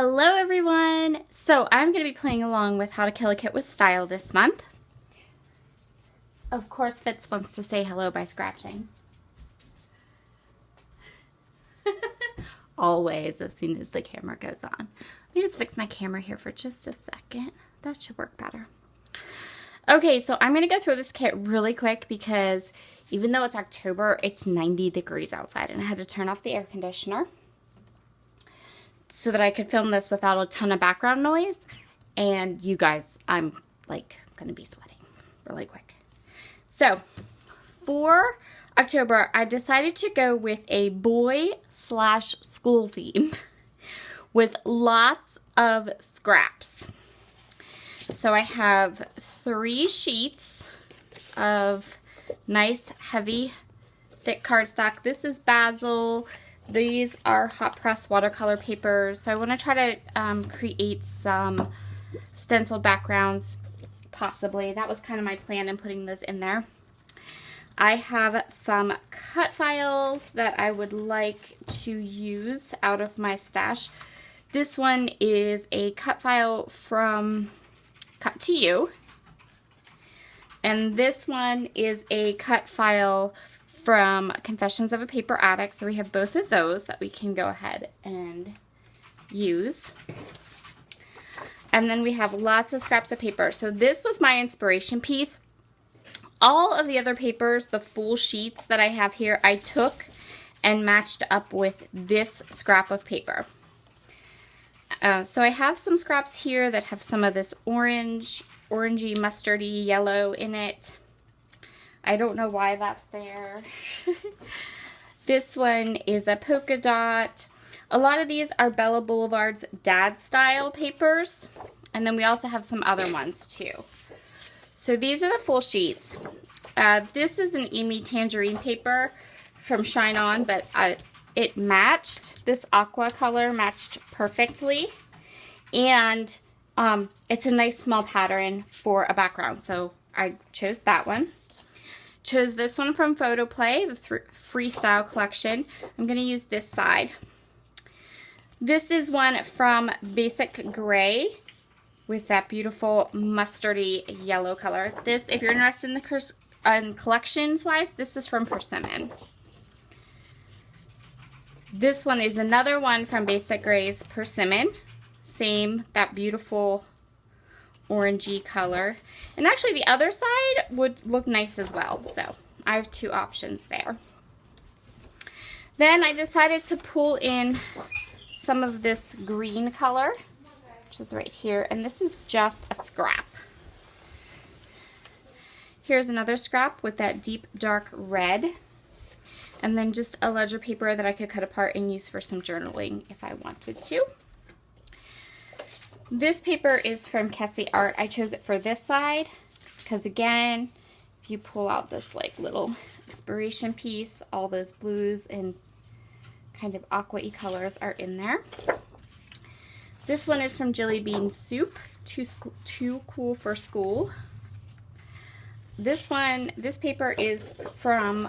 Hello everyone! So I'm going to be playing along with How to Kill a Kit with Style this month. Of course Fitz wants to say hello by scratching. Always as soon as the camera goes on. Let me just fix my camera here for just a second. That should work better. Okay, so I'm going to go through this kit really quick because even though it's October, it's 90 degrees outside and I had to turn off the air conditioner so that I could film this without a ton of background noise. And you guys, I'm like going to be sweating really quick. So for October, I decided to go with a boy/school theme with lots of scraps. So I have 3 sheets of nice, heavy, thick cardstock. This is Basil. These are hot press watercolor papers. So I want to try to create some stenciled backgrounds, possibly. That was kind of my plan in putting those in there. I have some cut files that I would like to use out of my stash. This one is a cut file from Cut to You. And this one is a cut file from Confessions of a Paper Addict. So we have both of those that we can go ahead and use. And then we have lots of scraps of paper. So this was my inspiration piece. All of the other papers, the full sheets that I have here, I took and matched up with this scrap of paper. So I have some scraps here that have some of this orangey, mustardy yellow in it. I don't know why that's there. This one is a polka dot. A lot of these are Bella Boulevard's dad style papers. And then we also have some other ones too. So these are the full sheets. This is an Amy Tangerine paper from Shine On, but it matched. This aqua color matched perfectly. And it's a nice small pattern for a background. So I chose that one. Chose this one from Photo Play, the Freestyle collection. I'm going to use this side. This is one from Basic Gray with that beautiful mustardy yellow color. This, if you're interested in collections-wise, this is from Persimmon. This one is another one from Basic Gray's Persimmon. Same, that beautiful orangey color. And actually the other side would look nice as well. So I have 2 options there. Then I decided to pull in some of this green color, which is right here. And this is just a scrap. Here's another scrap with that deep dark red. And then just a ledger paper that I could cut apart and use for some journaling if I wanted to. This paper is from Kessie Art. I chose it for this side because, again, if you pull out this like little inspiration piece, all those blues and kind of aqua-y colors are in there. This one is from Jilly Bean Soup, Too Cool for School. This paper is from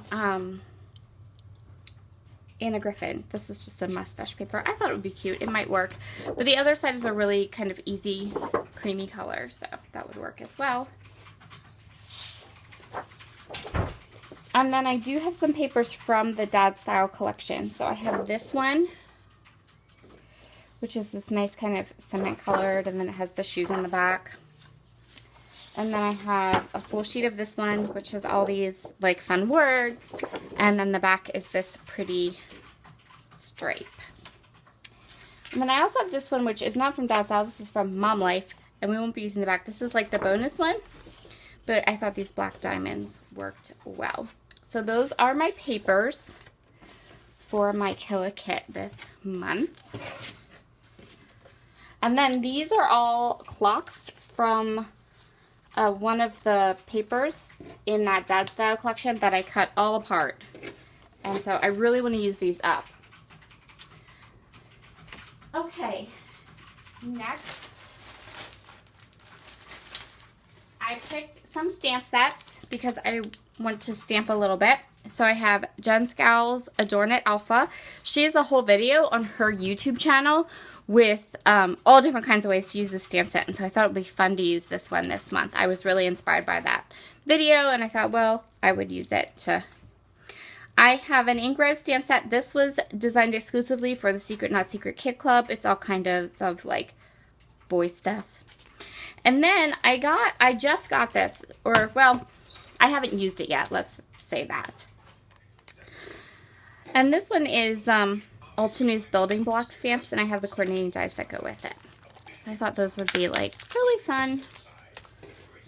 Anna Griffin. This is just a mustache paper. I thought it would be cute. It might work. But the other side is a really kind of easy, creamy color, so that would work as well. And then I do have some papers from the Dad Style collection. So I have this one, which is this nice kind of cement colored, and then it has the shoes in the back. And then I have a full sheet of this one, which has all these like fun words. And then the back is this pretty stripe. And then I also have this one, which is not from Dad Style. This is from Mom Life. And we won't be using the back. This is like the bonus one. But I thought these black diamonds worked well. So those are my papers for my Kill a Kit this month. And then these are all clocks from one of the papers in that Dad Style collection that I cut all apart. And so I really want to use these up. Okay, next I picked some stamp sets because I want to stamp a little bit. So I have Jen Scowls Adorn It Alpha. She has a whole video on her YouTube channel with all different kinds of ways to use this stamp set. And so I thought it would be fun to use this one this month. I was really inspired by that video, and I thought, well, I would use it to... I have an ink red stamp set. This was designed exclusively for the Secret Not Secret Kid Club. It's all kind of like boy stuff. And then I just got this, or well, I haven't used it yet. Let's say that. And this one is Ultinews building block stamps, and I have the coordinating dies that go with it. So I thought those would be like really fun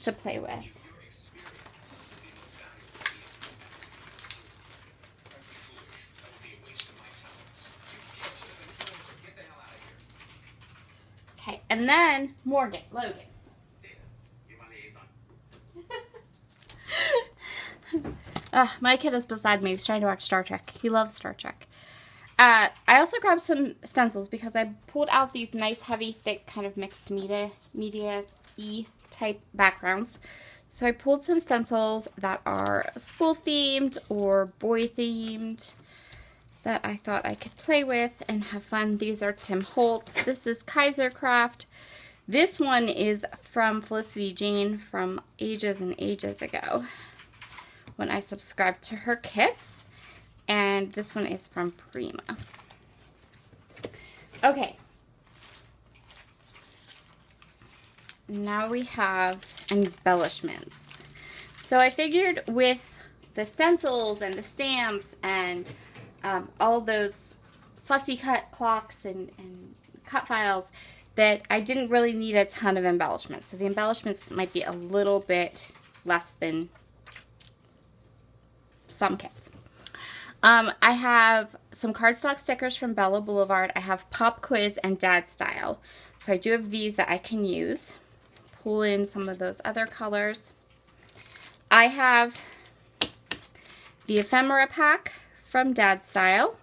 to play with. Okay, and then Logan. My kid is beside me. He's trying to watch Star Trek. He loves Star Trek. I also grabbed some stencils because I pulled out these nice, heavy, thick, kind of mixed media-y type backgrounds. So I pulled some stencils that are school-themed or boy-themed that I thought I could play with and have fun. These are Tim Holtz. This is Kaiser Craft. This one is from Felicity Jane from ages and ages ago when I subscribed to her kits. And this one is from Prima. Okay. Now we have embellishments. So I figured with the stencils and the stamps and all those fussy cut clocks and cut files that I didn't really need a ton of embellishments. So the embellishments might be a little bit less than some kits. I have some cardstock stickers from Bella Boulevard. I have Pop Quiz and Dad Style. So I do have these that I can use. Pull in some of those other colors. I have the ephemera pack from Dad Style.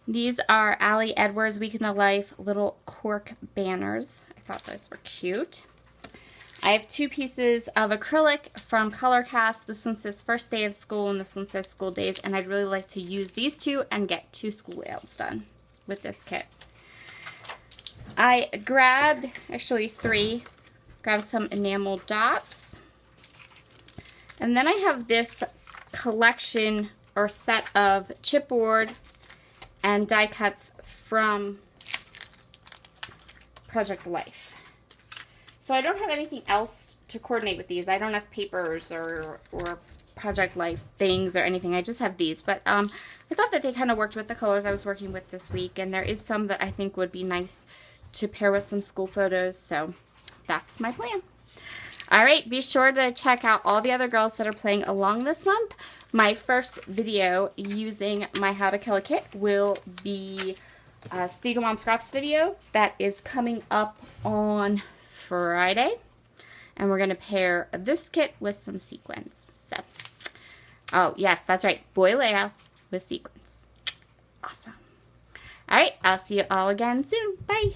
These are Allie Edwards Week in the Life little cork banners. I thought those were cute. I have 2 pieces of acrylic from ColorCast. This one says First Day of School and this one says School Days, and I'd really like to use these 2 and get 2 school layouts done with this kit. I grabbed, actually 3, grabbed some enamel dots. And then I have this collection or set of chipboard and die cuts from Project Life. So I don't have anything else to coordinate with these. I don't have papers or Project Life things or anything. I just have these. But I thought that they kind of worked with the colors I was working with this week. And there is some that I think would be nice to pair with some school photos. So that's my plan. All right, be sure to check out all the other girls that are playing along this month. My first video using my How to Kill a Kit will be a Spiegel Mom Scraps video that is coming up on Friday, and we're going to pair this kit with some sequins. So, oh yes, that's right, boy layouts with sequins. Awesome. All right, I'll see you all again soon. Bye.